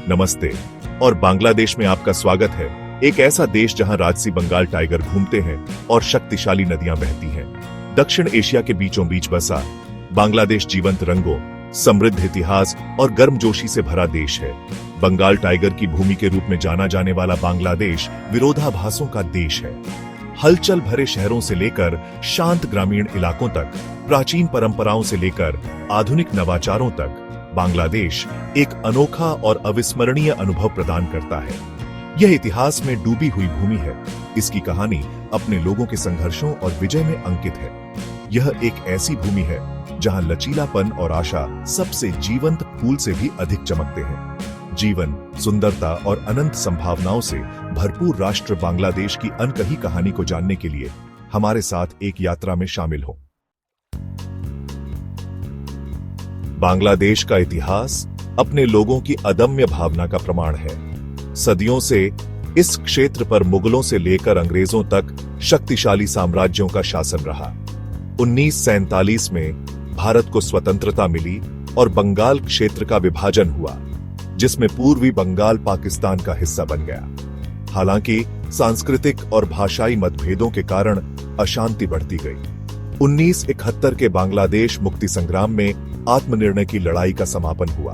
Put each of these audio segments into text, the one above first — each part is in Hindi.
नमस्ते और बांग्लादेश में आपका स्वागत है। एक ऐसा देश जहां राजसी बंगाल टाइगर घूमते हैं और शक्तिशाली नदियां बहती हैं। दक्षिण एशिया के बीचों बीच बसा बांग्लादेश जीवंत रंगों, समृद्ध इतिहास और गर्मजोशी से भरा देश है। बंगाल टाइगर की भूमि के रूप में जाना जाने वाला बांग्लादेश विरोधाभासों का देश है। हलचल भरे शहरों से लेकर शांत ग्रामीण इलाकों तक, प्राचीन परंपराओं से लेकर आधुनिक नवाचारों तक, बांग्लादेश एक अनोखा और अविस्मरणीय अनुभव प्रदान करता है। यह इतिहास में डूबी हुई भूमि है। इसकी कहानी अपने लोगों के संघर्षों और विजय में अंकित है। यह एक ऐसी भूमि है जहां लचीलापन और आशा सबसे जीवंत फूल से भी अधिक चमकते हैं। जीवन, सुंदरता और अनंत संभावनाओं से भरपूर राष्ट्र बांग्लादेश की अनकही कहानी को जानने के लिए हमारे साथ एक यात्रा में शामिल हो। बांग्लादेश का इतिहास अपने लोगों की अदम्य भावना का प्रमाण है। सदियों से इस क्षेत्र पर मुगलों से लेकर अंग्रेजों तक शक्तिशाली साम्राज्यों का शासन रहा। 1947 में भारत को स्वतंत्रता मिली और बंगाल क्षेत्र का विभाजन हुआ, जिसमेम पूर्वी बंगाल पाकिस्तान का हिस्सा बन गया। हालांकि सांस्कृतिक और भाषाई मतभेदों के कारण अशांति बढ़ती गई। 1971 के बांग्लादेश मुक्ति संग्राम में आत्मनिर्णय की लड़ाई का समापन हुआ।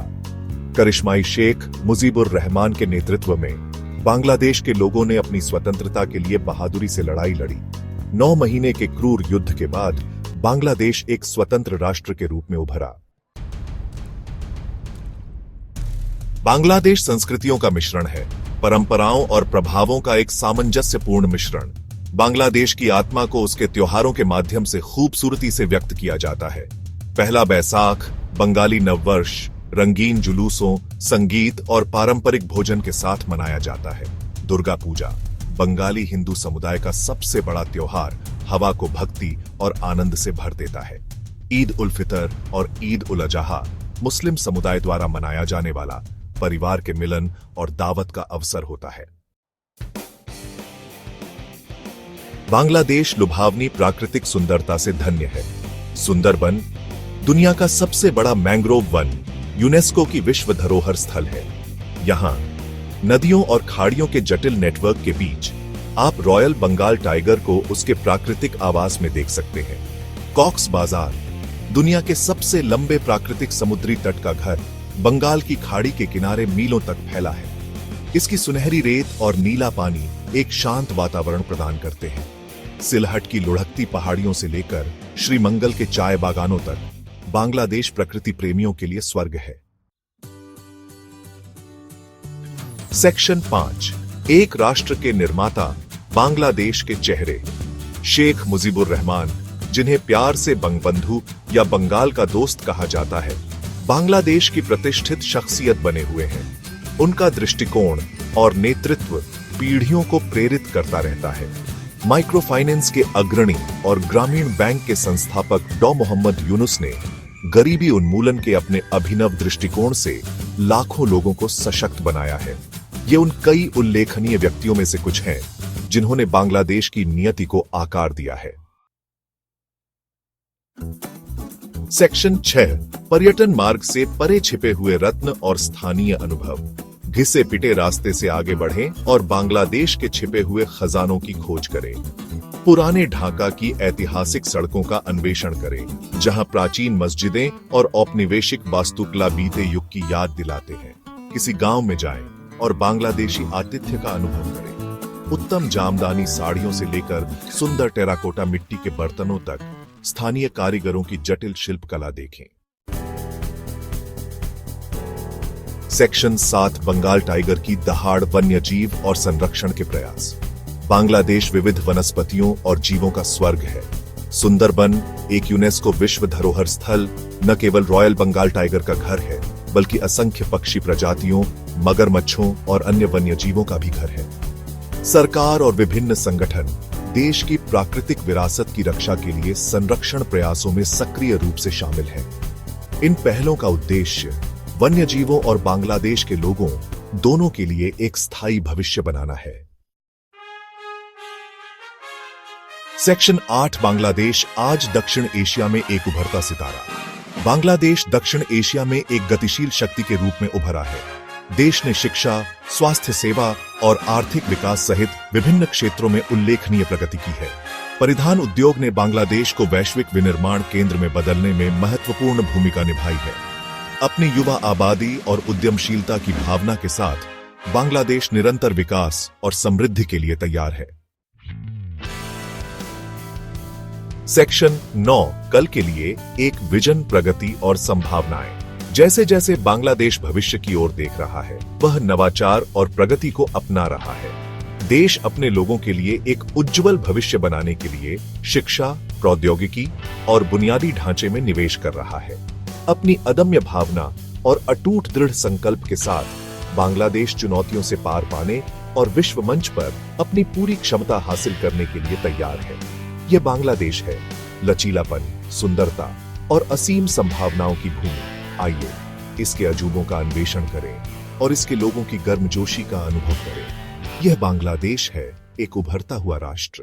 करिश्माई शेख मुजीबुर रहमान के नेतृत्व में बांग्लादेश के लोगों ने अपनी स्वतंत्रता के लिए बहादुरी से लड़ाई लड़ी। 9 महीने के क्रूर युद्ध के बाद बांग्लादेश एक स्वतंत्र राष्ट्र के रूप में उभरा। बांग्लादेश संस्कृतियों का मिश्रण है, परंपराओं और प्रभावों का एक सामंजस्यपूर्ण मिश्रण। बांग्लादेश की आत्मा को उसके त्योहारों के माध्यम से खूबसूरती से व्यक्त किया जाता है। पहला बैसाख, बंगाली नववर्ष, रंगीन जुलूसों, संगीत और पारंपरिक भोजन के साथ मनाया जाता है। दुर्गा पूजा, बंगाली हिंदू समुदाय का सबसे बड़ा त्योहार, हवा को भक्ति और आनंद से भर देता है। ईद उल फितर और ईद उल अजहा मुस्लिम समुदाय द्वारा मनाया जाने वाला परिवार के मिलन और दावत का अवसर होता है। बांग्लादेश लुभावनी प्राकृतिक सुंदरता से धन्य है। सुंदरबन दुनिया का सबसे बड़ा मैंग्रोव वन, यूनेस्को की विश्व धरोहर स्थल है। यहां नदियों और खाड़ियों के जटिल नेटवर्क के बीच आप रॉयल बंगाल टाइगर को उसके प्राकृतिक आवास में देख सकते हैं। कॉक्स बाजार दुनिया के सबसे लंबे प्राकृतिक समुद्री तट का घर बंगाल की खाड़ी के किनारे मीलों तक फैला है। इसकी सुनहरी रेत और नीला पानी एक शांत वातावरण प्रदान करते हैं। सिलहट की लुढ़कती पहाड़ियों से लेकर श्रीमंगल के चाय बागानों तक बांग्लादेश प्रकृति प्रेमियों के लिए स्वर्ग है। सेक्शन 5, एक राष्ट्र के निर्माता बांग्लादेश के चेहरे। शेख मुजीबुर रहमान, जिन्हें प्यार से बंगबंधु या बंगाल का दोस्त कहा जाता है, बांग्लादेश की प्रतिष्ठित शख्सियत बने हुए हैं। उनका दृष्टिकोण और नेतृत्व पीढ़ियों को प्रेरित करता रहता है। माइक्रो फाइनेंस के अग्रणी और ग्रामीण बैंक के संस्थापक डॉ मोहम्मद यूनुस ने गरीबी उन्मूलन के अपने अभिनव दृष्टिकोण से लाखों लोगों को सशक्त बनाया है। ये उन कई उल्लेखनीय व्यक्तियों में से कुछ हैं जिन्होंने बांग्लादेश की नियति को आकार दिया है। सेक्शन 6, पर्यटन मार्ग से परे छिपे हुए रत्न और स्थानीय अनुभव। घिसे पिटे रास्ते से आगे बढ़ें और बांग्लादेश के छिपे हुए खजानों की खोज करें। पुराने ढाका की ऐतिहासिक सड़कों का अन्वेषण करें, जहां प्राचीन मस्जिदें और औपनिवेशिक वास्तुकला बीते युग की याद दिलाते हैं। किसी गांव में जाएं और बांग्लादेशी आतिथ्य का अनुभव करें। उत्तम जामदानी साड़ियों से लेकर सुंदर टेराकोटा मिट्टी के बर्तनों तक स्थानीय कारीगरों की जटिल शिल्पकला देखें। सेक्शन 7, बंगाल टाइगर की दहाड़, वन्य जीव और संरक्षण के प्रयास। बांग्लादेश विविध वनस्पतियों और जीवों का स्वर्ग है। सुंदरबन एक यूनेस्को विश्व धरोहर स्थल न केवल रॉयल बंगाल टाइगर का घर है, बल्कि असंख्य पक्षी प्रजातियों, मगरमच्छों और अन्य वन्य जीवों का भी घर है। सरकार और विभिन्न संगठन देश की प्राकृतिक विरासत की रक्षा के लिए संरक्षण प्रयासों में सक्रिय रूप से शामिल हैं। इन पहलों का उद्देश्य वन्य जीवों और बांग्लादेश के लोगों दोनों के लिए एक स्थायी भविष्य बनाना है। सेक्शन 8, बांग्लादेश आज दक्षिण एशिया में एक उभरता सितारा। बांग्लादेश दक्षिण एशिया में एक गतिशील शक्ति के रूप में उभरा है। देश ने शिक्षा, स्वास्थ्य सेवा और आर्थिक विकास सहित विभिन्न क्षेत्रों में उल्लेखनीय प्रगति की है। परिधान उद्योग ने बांग्लादेश को वैश्विक विनिर्माण केंद्र में बदलने में महत्वपूर्ण भूमिका निभाई है। अपनी युवा आबादी और उद्यमशीलता की भावना के साथ बांग्लादेश निरंतर विकास और समृद्धि के लिए तैयार है। सेक्शन 9 कल के लिए एक विजन, प्रगति और संभावनाएं। जैसे जैसे बांग्लादेश भविष्य की ओर देख रहा है, वह नवाचार और प्रगति को अपना रहा है। देश अपने लोगों के लिए एक उज्जवल भविष्य बनाने के लिए शिक्षा, प्रौद्योगिकी और बुनियादी ढांचे में निवेश कर रहा है। अपनी अदम्य भावना और अटूट दृढ़ संकल्प के साथ बांग्लादेश चुनौतियों से पार पाने और विश्व मंच पर अपनी पूरी क्षमता हासिल करने के लिए तैयार है। यह बांग्लादेश है, लचीलापन, सुंदरता और असीम संभावनाओं की भूमि। आइए इसके अजूबों का अन्वेषण करें और इसके लोगों की गर्मजोशी का अनुभव करें। यह बांग्लादेश है, एक उभरता हुआ राष्ट्र।